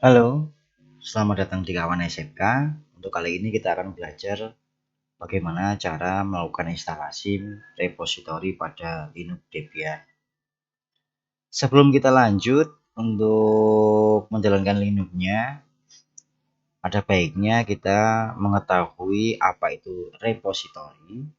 Halo, selamat datang di Kawan SMK. Untuk kali ini kita akan belajar bagaimana cara melakukan instalasi repositori pada Linux Debian. Sebelum kita lanjut untuk menjalankan Linux-nya, ada baiknya kita mengetahui apa itu repositori.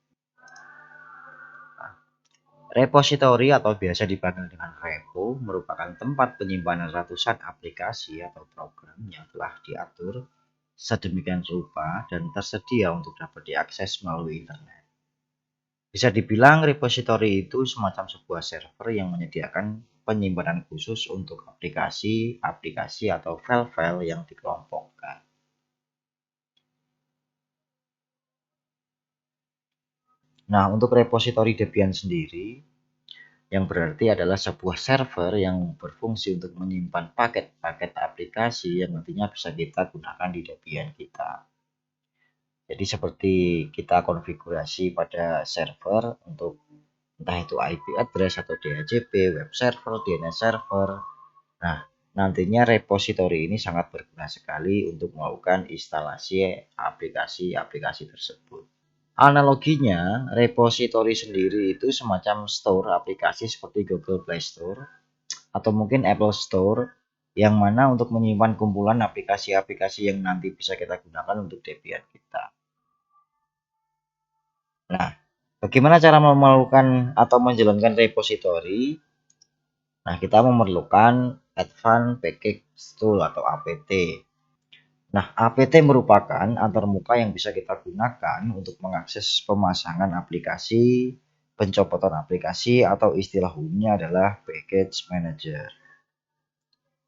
Repositori atau biasa dipanggil dengan repo merupakan tempat penyimpanan ratusan aplikasi atau program yang telah diatur sedemikian rupa dan tersedia untuk dapat diakses melalui internet. Bisa dibilang repositori itu semacam sebuah server yang menyediakan penyimpanan khusus untuk aplikasi atau file-file yang dikelompokkan. Nah, untuk repositori Debian sendiri, yang berarti adalah sebuah server yang berfungsi untuk menyimpan paket-paket aplikasi yang nantinya bisa kita gunakan di Debian kita. Jadi seperti kita konfigurasi pada server untuk entah itu IP address atau DHCP, web server, DNS server. Nah, nantinya repositori ini sangat berguna sekali untuk melakukan instalasi aplikasi-aplikasi tersebut. Analoginya, repositori sendiri itu semacam store aplikasi seperti Google Play Store atau mungkin Apple Store yang mana untuk menyimpan kumpulan aplikasi-aplikasi yang nanti bisa kita gunakan untuk Debian kita. Nah, bagaimana cara melakukan atau menjalankan repositori? Nah, kita memerlukan Advanced Package Tool atau APT. Nah, APT merupakan antarmuka yang bisa kita gunakan untuk mengakses pemasangan aplikasi, pencopotan aplikasi, atau istilah umumnya adalah Package Manager.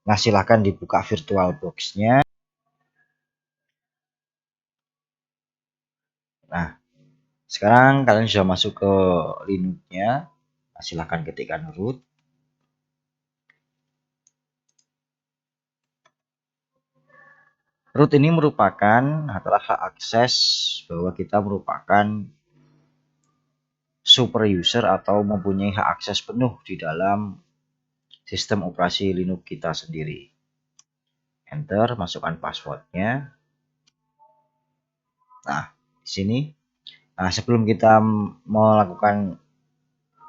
Nah, silahkan dibuka VirtualBox-nya. Nah, sekarang kalian sudah masuk ke Linux-nya. Nah, silahkan ketikkan root. Root ini merupakan adalah hak akses bahwa kita merupakan super user atau mempunyai hak akses penuh di dalam sistem operasi Linux kita sendiri. Enter, masukkan passwordnya. Nah, di sini. Nah, sebelum kita melakukan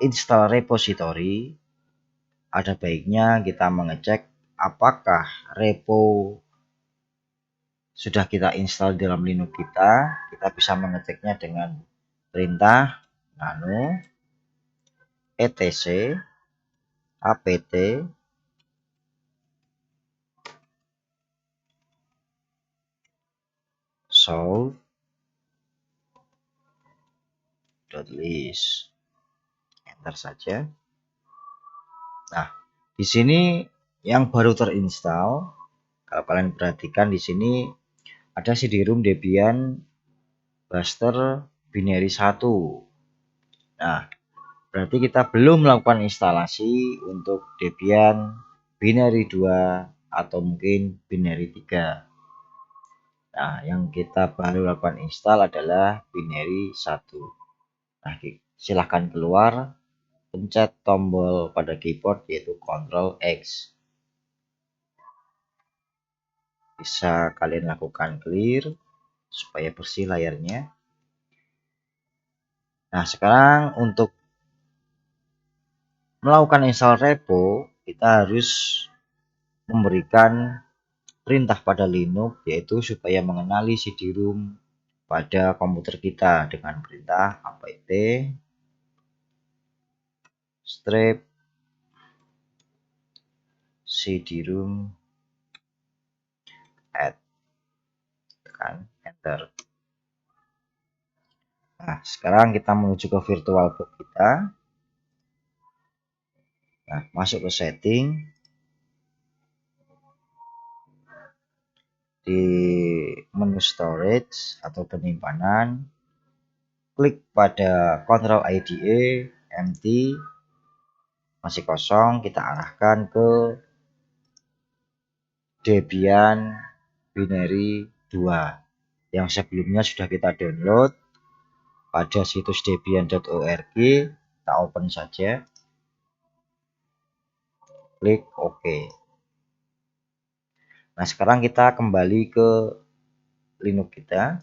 install repository, ada baiknya kita mengecek apakah repo sudah kita install di dalam Linux kita. Kita bisa mengeceknya dengan perintah nano etc apt show.list. Enter saja. Nah, di sini yang baru terinstall, kalau kalian perhatikan di sini ada CD-ROM Debian Buster Binary 1. Nah, berarti kita belum melakukan instalasi untuk Debian Binary 2 atau mungkin Binary 3. Nah, yang kita baru lakukan install adalah Binary 1. Nah, silahkan keluar, pencet tombol pada keyboard yaitu Ctrl X. Bisa kalian lakukan clear supaya bersih layarnya. Nah, sekarang untuk melakukan install repo, kita harus memberikan perintah pada Linux yaitu supaya mengenali CD-ROM pada komputer kita dengan perintah apt strip CD-ROM add, tekan enter. Nah, sekarang kita menuju ke VirtualBox kita. Nah, masuk ke setting. Di menu storage atau penyimpanan, klik pada Ctrl IDE empty, masih kosong, kita arahkan ke Debian Binary 2 yang sebelumnya sudah kita download pada situs debian.org. Kita open saja, klik OK. Nah, sekarang kita kembali ke Linux kita,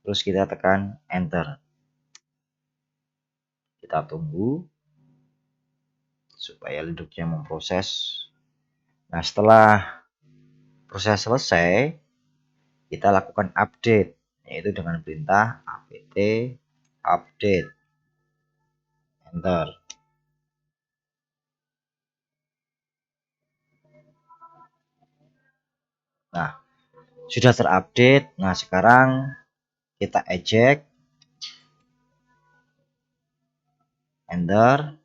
terus kita tekan enter. Kita tunggu supaya Linuxnya memproses. Nah, setelah proses selesai, kita lakukan update, yaitu dengan perintah apt update, enter. Nah, sudah terupdate. Nah, sekarang kita eject, enter.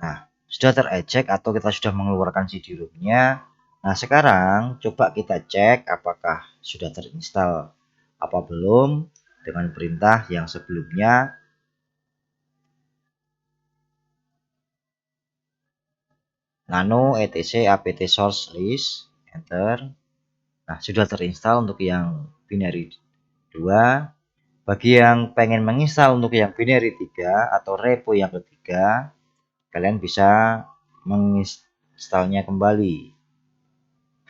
Nah, sudah tereject atau kita sudah mengeluarkan CD-ROM-nya. Nah, sekarang coba kita cek apakah sudah terinstall apa belum dengan perintah yang sebelumnya. Nano etc apt source list, enter. Nah, sudah terinstall untuk yang binary 2. Bagi yang pengen menginstal untuk yang binary 3 atau repo yang ketiga, kalian bisa menginstalnya kembali.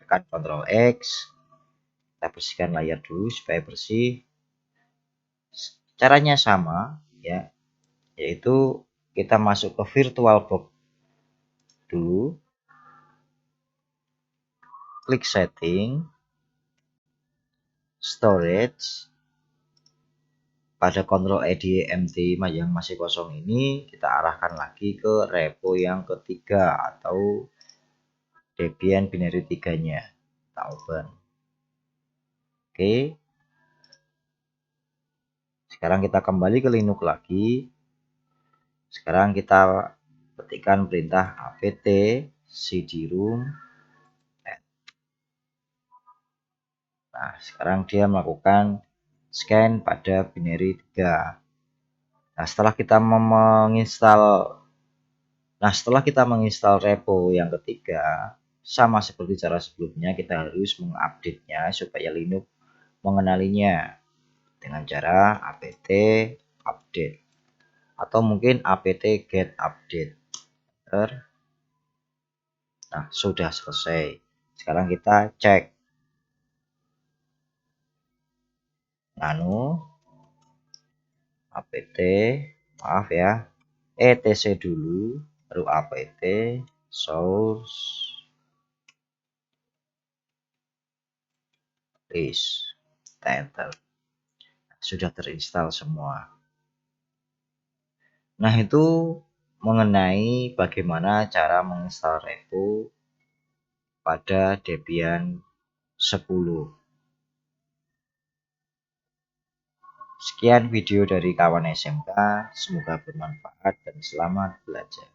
Tekan Ctrl X, kita bersihkan layar dulu supaya bersih. Caranya sama ya, yaitu kita masuk ke VirtualBox dulu, klik setting, storage. Pada Ctrl EDMT yang masih kosong ini kita arahkan lagi ke repo yang ketiga atau Debian binary 3-nya. Kita open. Oke. Sekarang kita kembali ke Linux lagi. Sekarang kita ketikkan perintah apt cd-rom. Nah, sekarang dia melakukan scan pada binary 3. Nah, setelah kita menginstal repo yang ketiga, sama seperti cara sebelumnya, kita harus mengupdate-nya supaya Linux mengenalinya dengan cara apt update atau mungkin apt get update. Nah, sudah selesai. Sekarang kita cek nano apt, maaf ya, etc dulu, baru apt source list, enter. Sudah terinstall semua. Nah, itu mengenai bagaimana cara menginstal repo pada Debian 10. Sekian video dari kawan SMK, semoga bermanfaat dan selamat belajar.